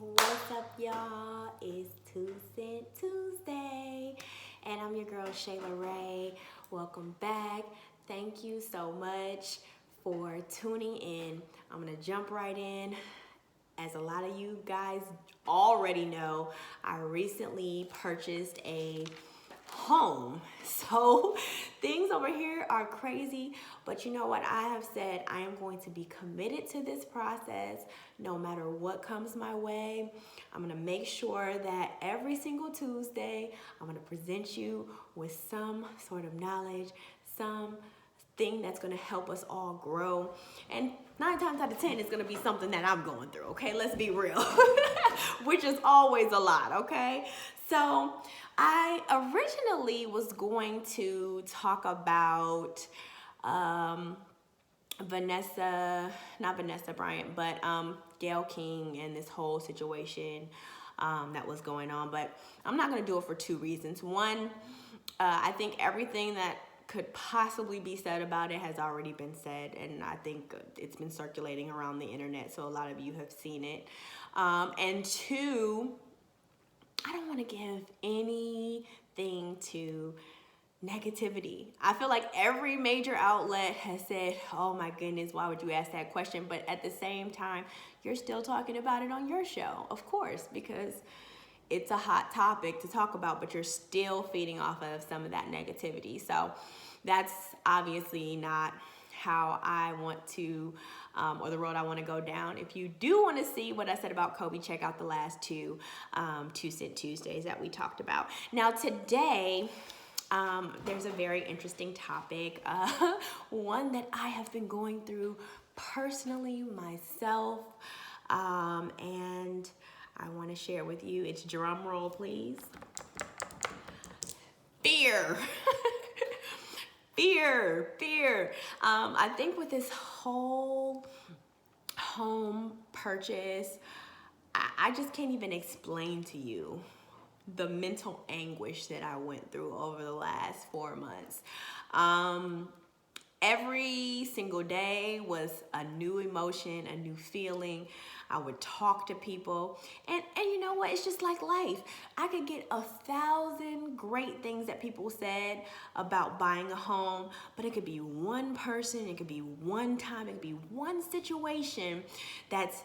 What's up, y'all? It's Two Cent Tuesday, and I'm your girl Shayla Ray. Welcome back. Thank you so much for tuning in. I'm gonna jump right in. As a lot of you guys already know, I recently purchased a home. So things over here are crazy, but you know what? I have said I am going to be committed to this process no matter what comes my way. I'm going to make sure that every single Tuesday I'm going to present you with some sort of knowledge, some thing that's going to help us all grow. And 9 times out of 10 it's going to be something that I'm going through, okay? Let's be real. Which is always a lot, okay? So I originally was going to talk about not Vanessa Bryant, but Gayle King and this whole situation that was going on. But I'm not going to do it for 2 reasons. One, I think everything that could possibly be said about it has already been said, and I think it's been circulating around the internet, so a lot of you have seen it. And 2, I don't want to give anything to negativity. I feel like every major outlet has said, oh my goodness, why would you ask that question? But at the same time, you're still talking about it on your show, of course, because it's a hot topic to talk about, but you're still feeding off of some of that negativity. So that's obviously not how I want to, or the road I want to go down. If you do want to see what I said about Kobe, check out the last 2 Two Cent Tuesdays that we talked about. Now today, there's a very interesting topic, one that I have been going through personally myself, and I want to share with you. It's drum roll, please. Fear. Fear. I think with this whole home purchase, I just can't even explain to you the mental anguish that I went through over the last 4 months. Every single day was a new emotion, a new feeling. I would talk to people, and you know what? It's just like life. I could get 1,000 great things that people said about buying a home, but it could be one person, it could be one time, it could be one situation that's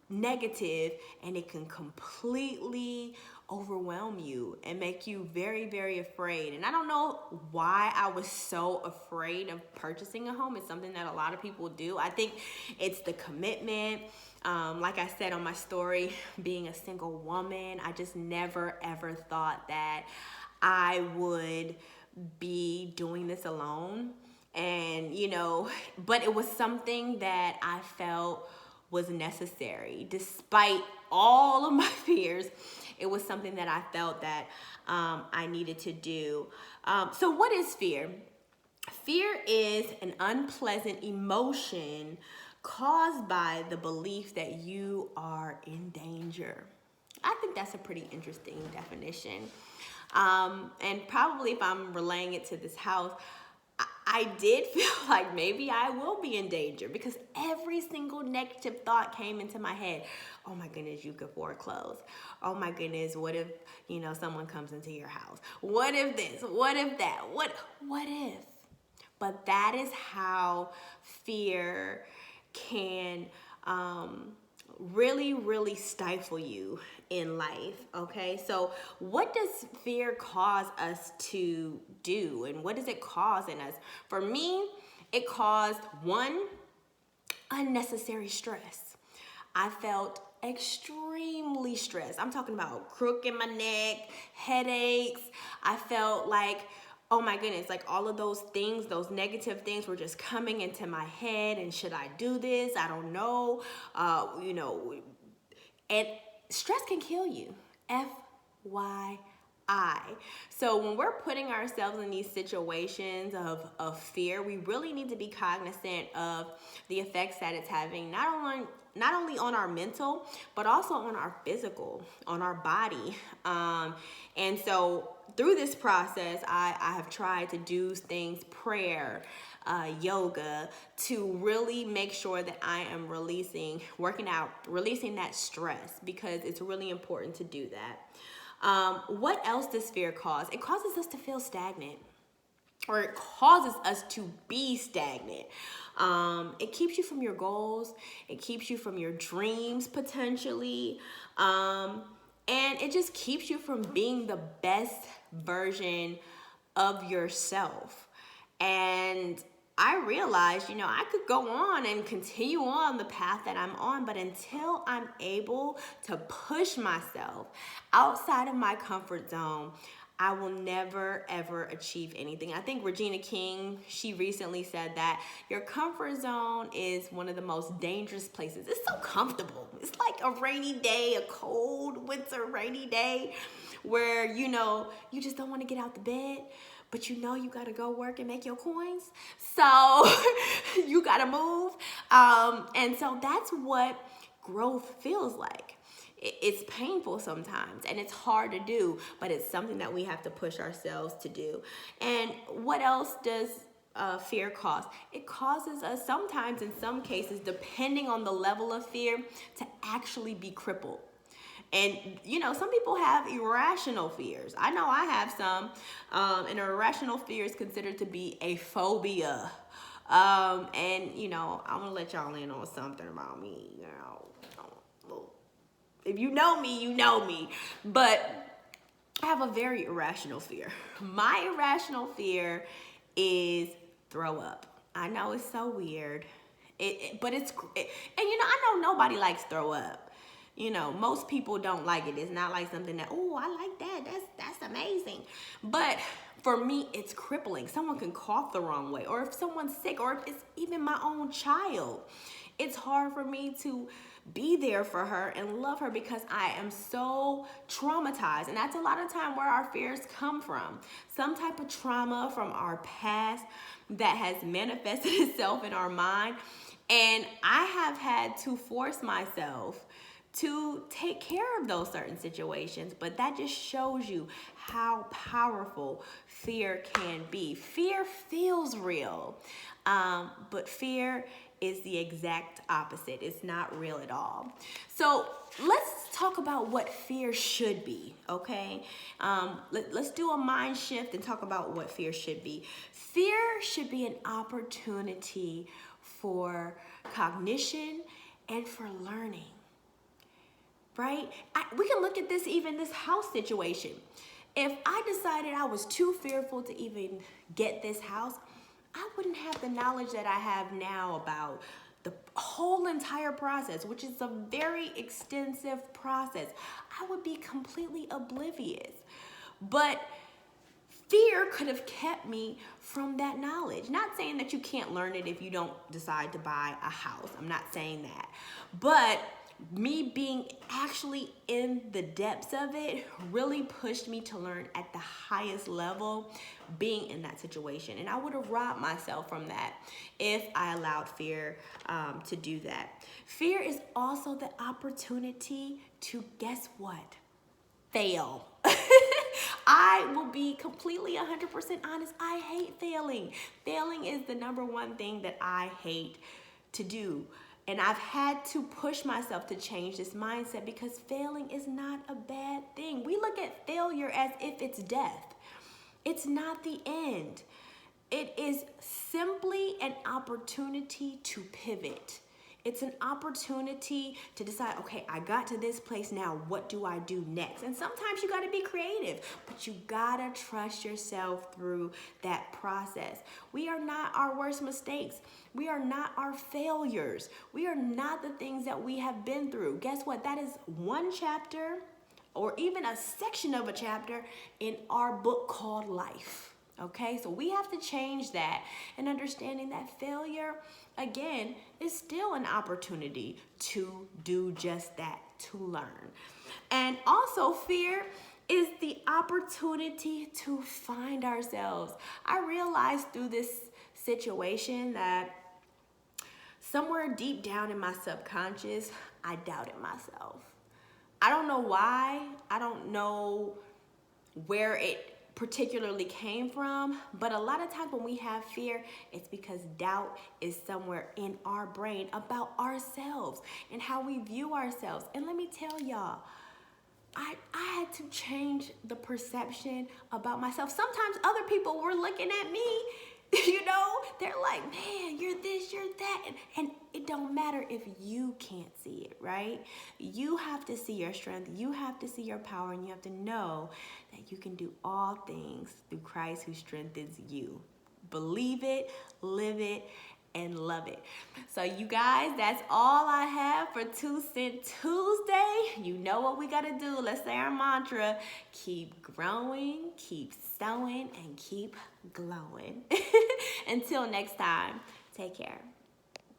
negative, and it can completely overwhelm you and make you very, very afraid. And I don't know why I was so afraid of purchasing a home. It's something that a lot of people do. I think it's the commitment. Like I said on my story, being a single woman, I just never ever thought that I would be doing this alone. And but it was something that I felt was necessary. Despite all of my fears, it was something that I felt that I needed to do. So what is fear? Fear is an unpleasant emotion caused by the belief that you are in danger. I think that's a pretty interesting definition. And probably if I'm relaying it to this house, I did feel like maybe I will be in danger, because every single negative thought came into my head. Oh my goodness, you could foreclose. Oh my goodness, what if, someone comes into your house? What if this? What if that? What if? But that is how fear can really, really stifle you in life, okay? So what does fear cause us to do, and what does it cause in us? For me, it caused, 1, unnecessary stress. I felt extremely stressed. I'm talking about crook in my neck, headaches. I felt like, oh my goodness, like all of those things, those negative things were just coming into my head. And should I do this? I don't know. And stress can kill you. FYI. So when we're putting ourselves in these situations of fear, we really need to be cognizant of the effects that it's having, not only on our mental, but also on our physical, on our body. And so through this process, I have tried to do things, prayer, yoga to really make sure that I am working out, releasing that stress, because it's really important to do that. What else does fear cause? It causes us to feel stagnant, or it causes us to be stagnant. It keeps you from your goals. It keeps you from your dreams potentially. And it just keeps you from being the best version of yourself. And I realized, I could go on and continue on the path that I'm on, but until I'm able to push myself outside of my comfort zone, I will never, ever achieve anything. I think Regina King, she recently said that your comfort zone is one of the most dangerous places. It's so comfortable. It's like a rainy day, a cold winter rainy day where, you just don't want to get out the bed, but you got to go work and make your coins. So you got to move. And so that's what growth feels like. It's painful sometimes and it's hard to do, but it's something that we have to push ourselves to do. And what else does fear cause? It causes us sometimes, in some cases, depending on the level of fear, to actually be crippled. And, some people have irrational fears. I know I have some. And an irrational fear is considered to be a phobia. And, I'm going to let y'all in on something about me, If you know me, you know me. But I have a very irrational fear. My irrational fear is throw up. I know it's so weird. But I know nobody likes throw up. Most people don't like it. It's not like something that, oh, I like that. That's amazing. But for me, it's crippling. Someone can cough the wrong way, or if someone's sick, or if it's even my own child. It's hard for me to be there for her and love her because I am so traumatized. And that's a lot of time where our fears come from. Some type of trauma from our past that has manifested itself in our mind. And I have had to force myself to take care of those certain situations. But that just shows you how powerful fear can be. Fear feels real, but fear is the exact opposite. It's not real at all. So let's talk about what fear should be, okay? Let's do a mind shift and talk about what fear should be. Fear should be an opportunity for cognition and for learning, right? We can look at this house situation. If I decided I was too fearful to even get this house, I wouldn't have the knowledge that I have now about the whole entire process, which is a very extensive process. I would be completely oblivious. But fear could have kept me from that knowledge. Not saying that you can't learn it if you don't decide to buy a house. I'm not saying that. But me being actually in the depths of it really pushed me to learn at the highest level being in that situation. And I would have robbed myself from that if I allowed fear to do that. Fear is also the opportunity to, guess what? Fail. I will be completely 100% honest. I hate failing. Failing is the number one thing that I hate to do. And I've had to push myself to change this mindset because failing is not a bad thing. We look at failure as if it's death. It's not the end. It is simply an opportunity to pivot. It's an opportunity to decide, okay, I got to this place now. What do I do next? And sometimes you got to be creative, but you got to trust yourself through that process. We are not our worst mistakes. We are not our failures. We are not the things that we have been through. Guess what? That is one chapter or even a section of a chapter in our book called life. Okay, so we have to change that and understanding that failure, again, is still an opportunity to do just that, to learn. And also fear is the opportunity to find ourselves. I realized through this situation that somewhere deep down in my subconscious, I doubted myself. I don't know why. I don't know where it particularly came from, but a lot of times when we have fear, it's because doubt is somewhere in our brain about ourselves and how we view ourselves. And let me tell y'all, I had to change the perception about myself. Sometimes other people were looking at me, they're like, man, you're this, you're that. And it don't matter if you can't see it, right? You have to see your strength. You have to see your power, and you have to know that you can do all things through Christ who strengthens you. Believe it, live it, and love it. So you guys, that's all I have for 2 Cent Tuesday. You know what we got to do. Let's say our mantra: keep growing, keep sowing, and keep glowing. Until next time, take care.